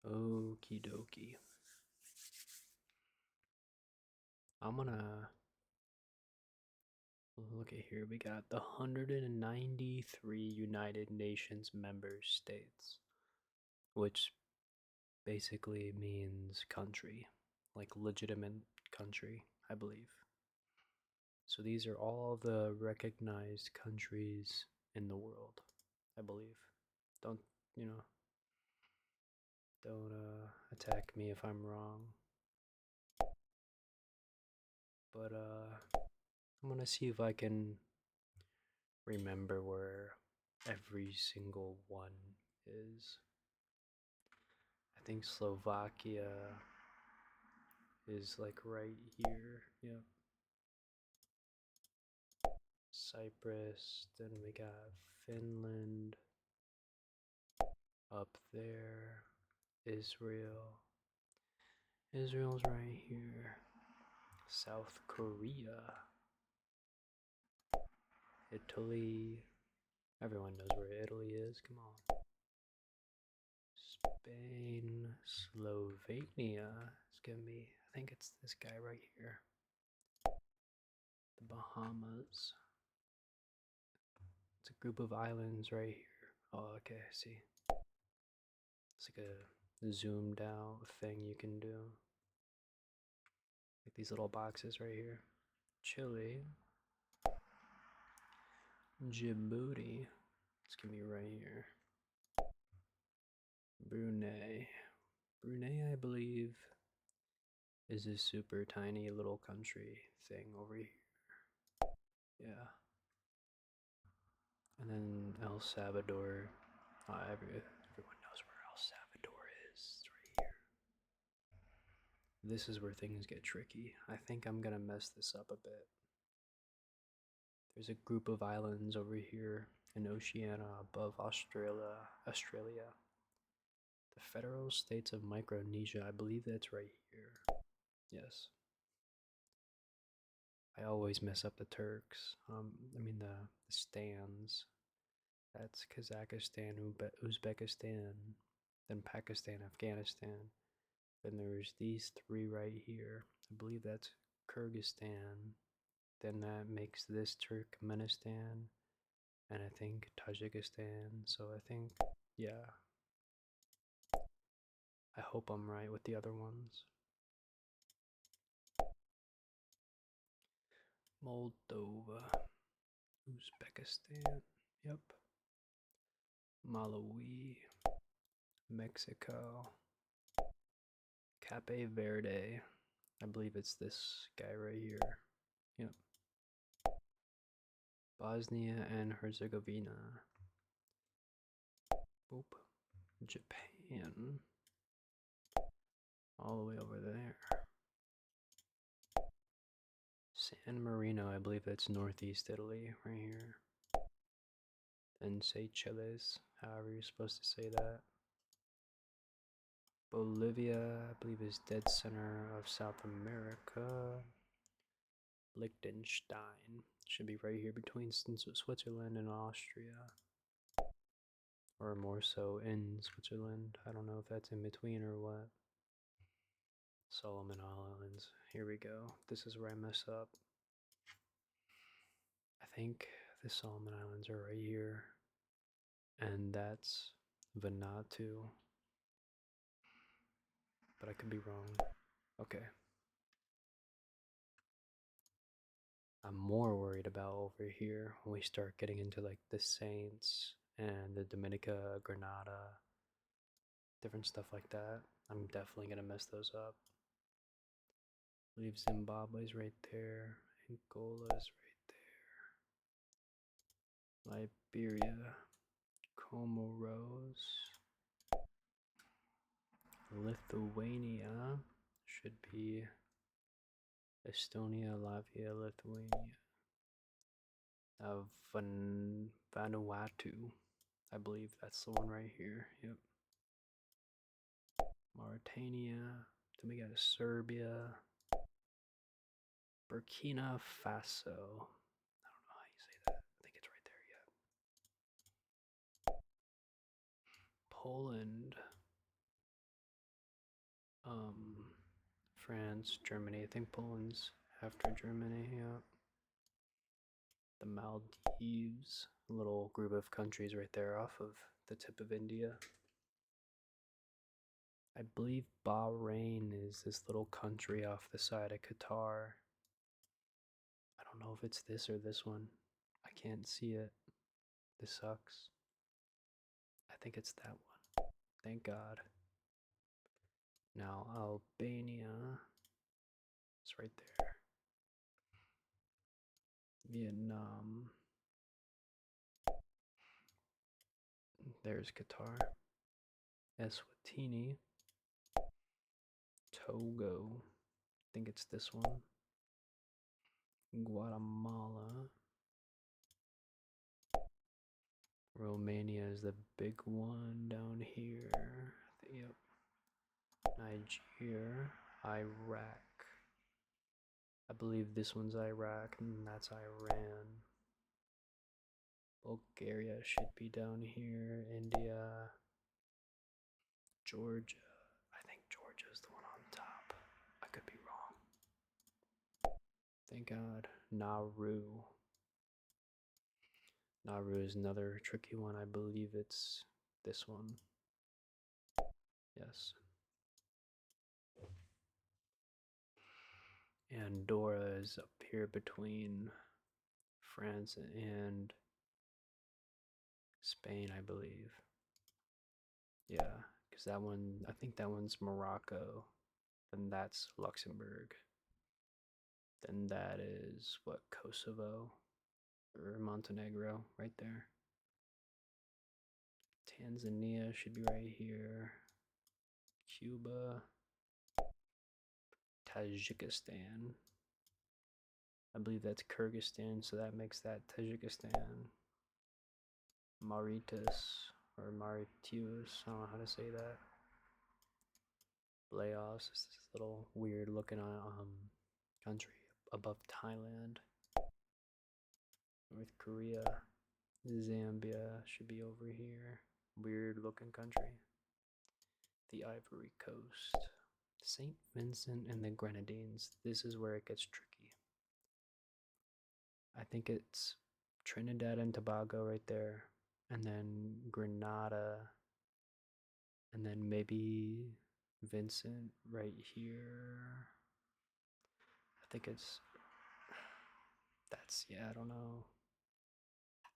Okie dokie. I'm gonna look at here. We got the 193 United Nations member states, which basically means country, like legitimate country, I believe. So these are all the recognized countries in the world, I believe. Don't, you know, don't attack me if I'm wrong. But I'm gonna see if I can remember where every single one is. I think Slovakia is like right here. Yep. Cyprus, then we got Finland up there, Israel. Israel's right here. South Korea, Italy. Everyone knows where Italy is. Come on. Spain, Slovenia. It's gonna be, I think it's this guy right here. The Bahamas. It's a group of islands right here. Oh, okay, I see. It's like a zoomed out thing you can do. Like these little boxes right here. Chile. Djibouti. It's gonna be right here. Brunei. Brunei, I believe, is a super tiny little country thing over here. Yeah. And then El Salvador. Everyone knows where El Salvador is. It's right here. This is where things get tricky. I think I'm gonna mess this up a bit. There's a group of islands over here in Oceania above Australia. The federal states of Micronesia, I believe that's right here. Yes. I always mess up the Turks. The stands. That's Kazakhstan, Uzbekistan, then Pakistan, Afghanistan. Then there's these three right here. I believe that's Kyrgyzstan. Then that makes this Turkmenistan, and I think Tajikistan. So I think, yeah. I hope I'm right with the other ones. Moldova, Uzbekistan, yep. Malawi, Mexico, Cape Verde. I believe it's this guy right here. Yep. Bosnia and Herzegovina. Boop. Japan. All the way over there. San Marino, I believe that's northeast Italy, right here. And Seychelles, however you're supposed to say that. Bolivia, I believe, is dead center of South America. Liechtenstein should be right here between Switzerland and Austria. Or more so in Switzerland. I don't know if that's in between or what. Solomon Islands. Here we go. This is where I mess up. I think the Solomon Islands are right here. And that's Vanuatu. But I could be wrong. Okay. I'm more worried about over here when we start getting into like the Saints and the Dominica, Grenada, different stuff like that. I'm definitely gonna mess those up. I believe Zimbabwe's right there, Angola's right there, Liberia, Comoros, Lithuania should be Estonia, Latvia, Lithuania. Vanuatu. I believe that's the one right here. Yep. Mauritania. Then we got Serbia. Burkina Faso. I don't know how you say that. I think it's right there. Yeah. Poland. France, Germany. I think Poland's after Germany, yeah. The Maldives, a little group of countries right there off of the tip of India. I believe Bahrain is this little country off the side of Qatar. I don't know if it's this or this one. I can't see it. This sucks. I think it's that one. Thank God. Now, Albania is right there. Vietnam. There's Qatar. Eswatini. Togo. I think it's this one. Guatemala. Romania is the big one down here. Yep. Nigeria. Iraq. I believe this one's Iraq, and that's Iran. Bulgaria should be down here. India. Georgia. I think Georgia's the one on top. I could be wrong. Thank God. Nauru. Nauru is another tricky one. I believe it's this one. Yes. Andorra is up here between France and Spain, I believe. Yeah, because that one, I think that one's Morocco. Then that's Luxembourg. Then that is what, Kosovo or Montenegro, right there. Tanzania should be right here. Cuba. Tajikistan. I believe that's Kyrgyzstan, so that makes that Tajikistan. Mauritius or Mauritius, I don't know how to say that. Laos is this little weird looking country above Thailand. North Korea. Zambia should be over here. Weird looking country. The Ivory Coast. St. Vincent and the Grenadines. This is where it gets tricky. I think it's Trinidad and Tobago right there. And then Grenada. And then maybe Vincent right here. I think it's yeah, I don't know.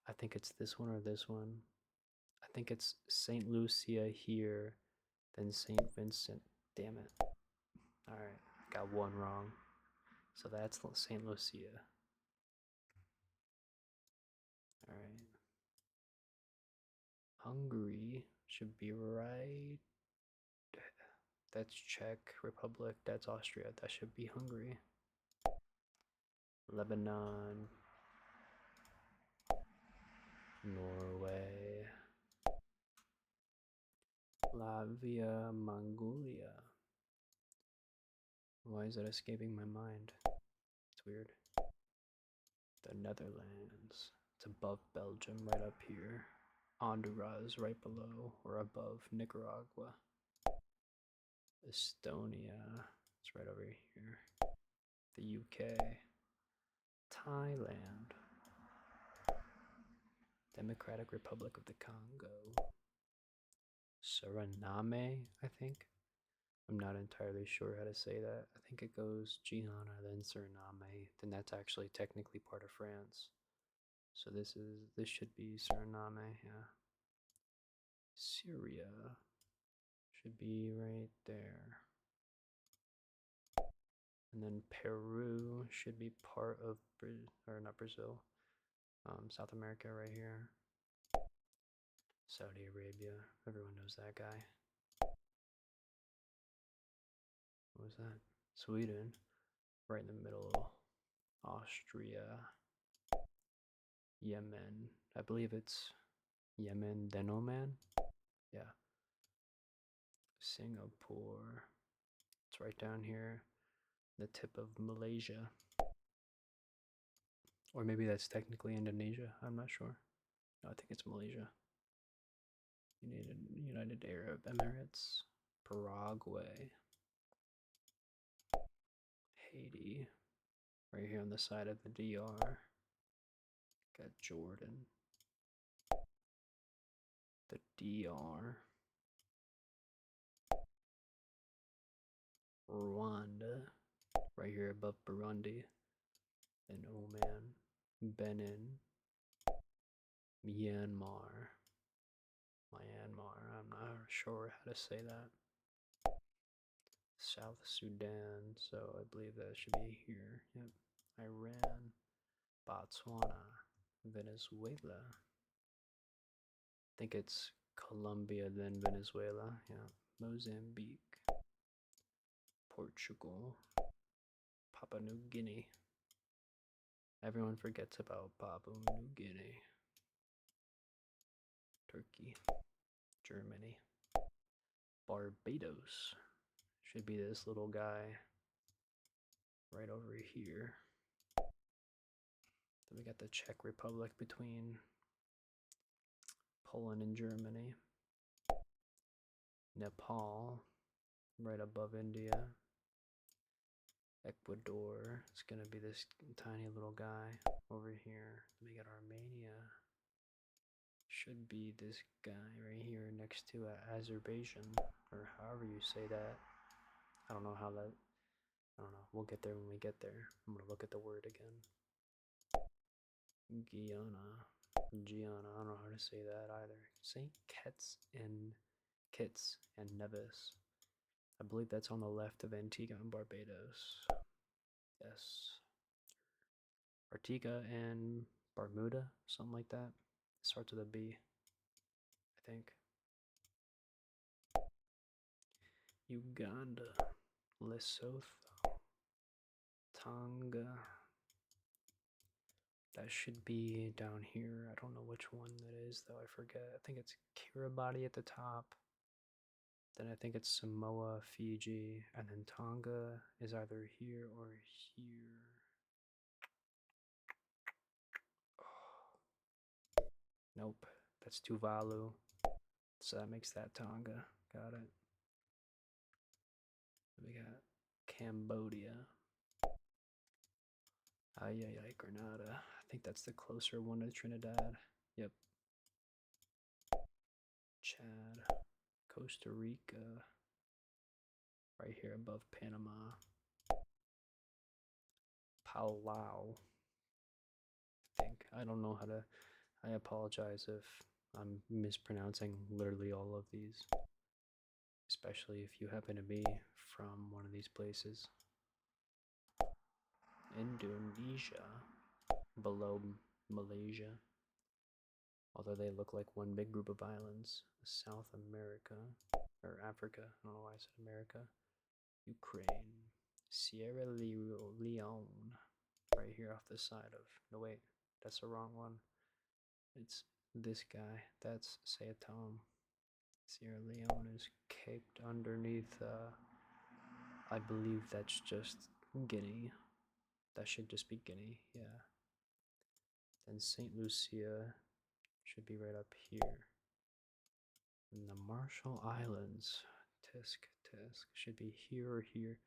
I think it's this one or this one. I think it's St. Lucia here, then St. Vincent. Damn it. Alright, got one wrong. So that's St. Lucia. Alright. Hungary should be right. That's Czech Republic. That's Austria. That should be Hungary. Lebanon. Norway. Latvia, Mongolia. Why is it escaping my mind? It's weird. The Netherlands. It's above Belgium, right up here. Honduras, right below or above Nicaragua. Estonia. It's right over here. The UK. Thailand. Democratic Republic of the Congo. Suriname, I think. I'm not entirely sure how to say that. I think it goes Guyana, then Suriname, then that's actually technically part of France. So this should be Suriname, yeah. Syria should be right there. And then Peru should be part of or not Brazil, South America right here. Saudi Arabia, everyone knows that guy. What was that? Sweden, right in the middle. Austria, Yemen. I believe it's Yemen, then Oman. Yeah. Singapore. It's right down here, the tip of Malaysia. Or maybe that's technically Indonesia. I'm not sure. No, I think it's Malaysia. United Arab Emirates. Paraguay. Haiti, right here on the side of the DR. Got Jordan, the DR, Rwanda, right here above Burundi, and Oman, Benin, Myanmar, I'm not sure how to say that. South Sudan, so I believe that should be here. Yep. Iran, Botswana, Venezuela. I think it's Colombia, then Venezuela. Yeah. Mozambique, Portugal, Papua New Guinea. Everyone forgets about Papua New Guinea. Turkey, Germany, Barbados. Should be this little guy right over here. Then we got the Czech Republic between Poland and Germany. Nepal, right above India. Ecuador, it's gonna be this tiny little guy over here. Then we got Armenia. Should be this guy right here next to Azerbaijan, or however you say that. I don't know how that. I don't know. We'll get there when we get there. I'm gonna look at the word again. Guyana. I don't know how to say that either. Saint Kitts and Nevis. I believe that's on the left of Antigua and Barbados. Yes. Antigua and Bermuda, something like that. It starts with a B, I think. Uganda, Lesotho, Tonga. That should be down here. I don't know which one that is, though. I forget. I think it's Kiribati at the top. Then I think it's Samoa, Fiji, and then Tonga is either here or here. Oh. Nope, that's Tuvalu. So that makes that Tonga. Got it. We got Cambodia. Ay, Grenada. I think that's the closer one to Trinidad. Yep. Chad. Costa Rica. Right here above Panama. Palau. I think. I don't know how to. I apologize if I'm mispronouncing literally all of these. Especially if you happen to be from one of these places. Indonesia. Below Malaysia. Although they look like one big group of islands. South America, or Africa, I don't know why I said America. Ukraine, Sierra Leone, right here off the side of, no wait, that's the wrong one. It's this guy, that's Sao Tome. Sierra Leone is caked underneath, I believe that's just Guinea. That should just be Guinea, yeah. Then St. Lucia should be right up here. And the Marshall Islands, Tisk, should be here or here.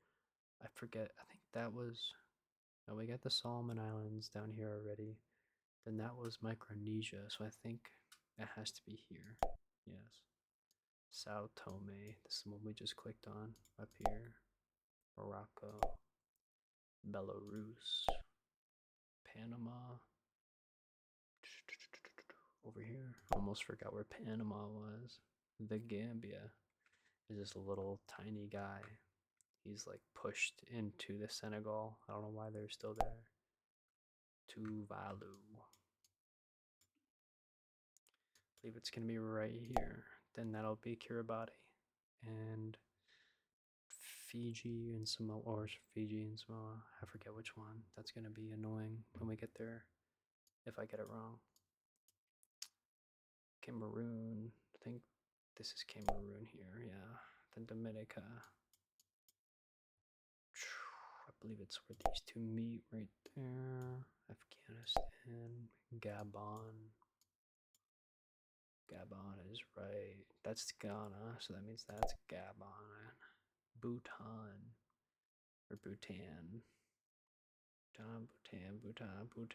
I forget, I think that was, no, we got the Solomon Islands down here already. Then that was Micronesia, so I think it has to be here. Yes. Sao Tome, this is the one we just clicked on, up here. Morocco, Belarus, Panama, over here. Almost forgot where Panama was. The Gambia is this little tiny guy. He's like pushed into the Senegal. I don't know why they're still there. Tuvalu. I believe it's gonna be right here. Then that'll be Kiribati. And Fiji and Samoa, or Fiji and Samoa. I forget which one. That's gonna be annoying when we get there if I get it wrong. Cameroon. I think this is Cameroon here, yeah. Then Dominica. I believe it's where these two meet right there. Afghanistan, Gabon. Gabon is right. That's Ghana, so that means that's Gabon. Bhutan. or Bhutan. Bhutan.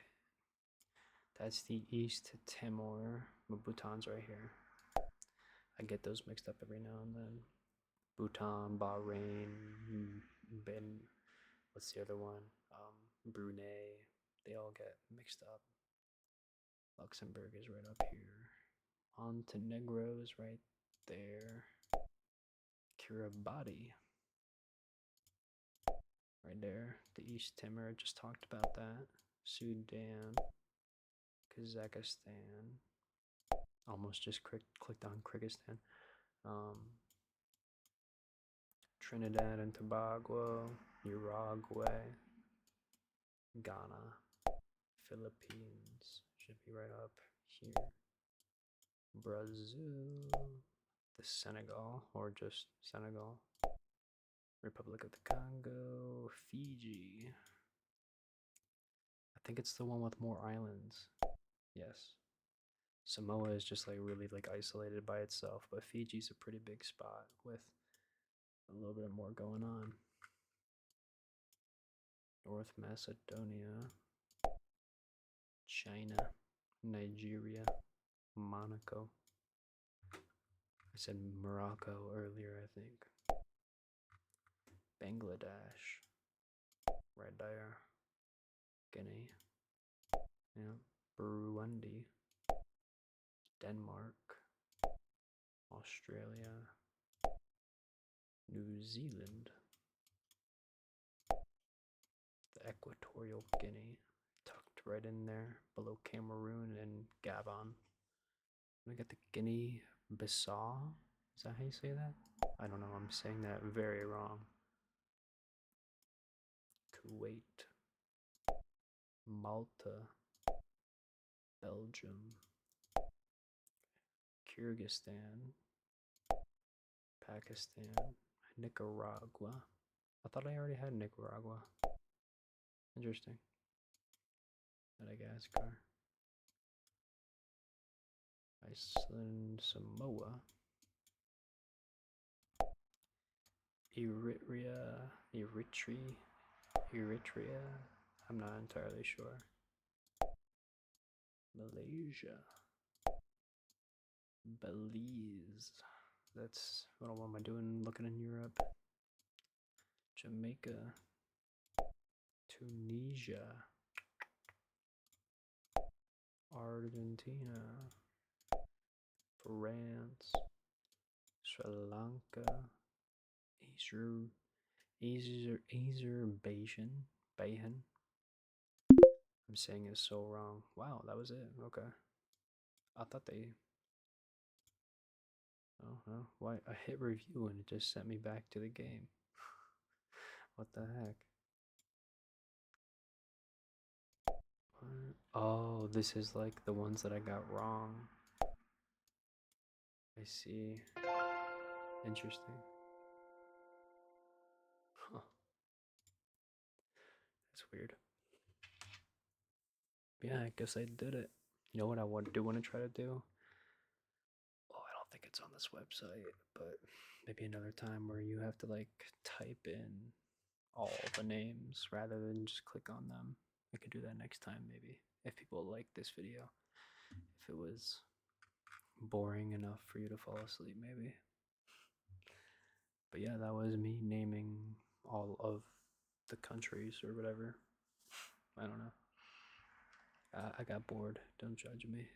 That's the East Timor. But Bhutan's right here. I get those mixed up every now and then. Bhutan, Bahrain, Ben. What's the other one? Brunei. They all get mixed up. Luxembourg is right up here. Montenegro is right there. Kiribati. Right there. The East Timor, just talked about that. Sudan. Kazakhstan. Almost just clicked on Kyrgyzstan. Um, Trinidad and Tobago. Uruguay. Ghana. Philippines. Should be right up here. Brazil. The Senegal, or just Senegal. Republic of the Congo. Fiji. I think it's the one with more islands. Yes. Samoa is just like really like isolated by itself, but Fiji's a pretty big spot with a little bit more going on. North Macedonia, China, Nigeria, Monaco. I said Morocco earlier, I think. Bangladesh, right there. Guinea, yeah. Burundi, Denmark, Australia, New Zealand, the Equatorial Guinea, tucked right in there below Cameroon and Gabon. We got the Guinea Bissau. Is that how you say that? I don't know. I'm saying that very wrong. Kuwait, Malta, Belgium, Kyrgyzstan, Pakistan, Nicaragua. I thought I already had Nicaragua. Interesting. Madagascar, Iceland, Samoa, Eritrea. I'm not entirely sure. Malaysia, Belize. That's what am I doing looking in Europe? Jamaica, Tunisia, Argentina, France, Sri Lanka, Azerbaijan. I'm saying it so wrong. Wow, that was it. Okay. I thought they. Oh, no. Why? I hit review and it just sent me back to the game. What the heck? What? Oh, this is like the ones that I got wrong. I see. Interesting. Huh. That's weird. Yeah, I guess I did it. You know what I do want to try to do? Oh, I don't think it's on this website, but maybe another time where you have to like type in all the names rather than just click on them. I could do that next time maybe if people like this video. If it was boring enough for you to fall asleep maybe. But yeah, that was me naming all of the countries or whatever. I don't know. I got bored. Don't judge me.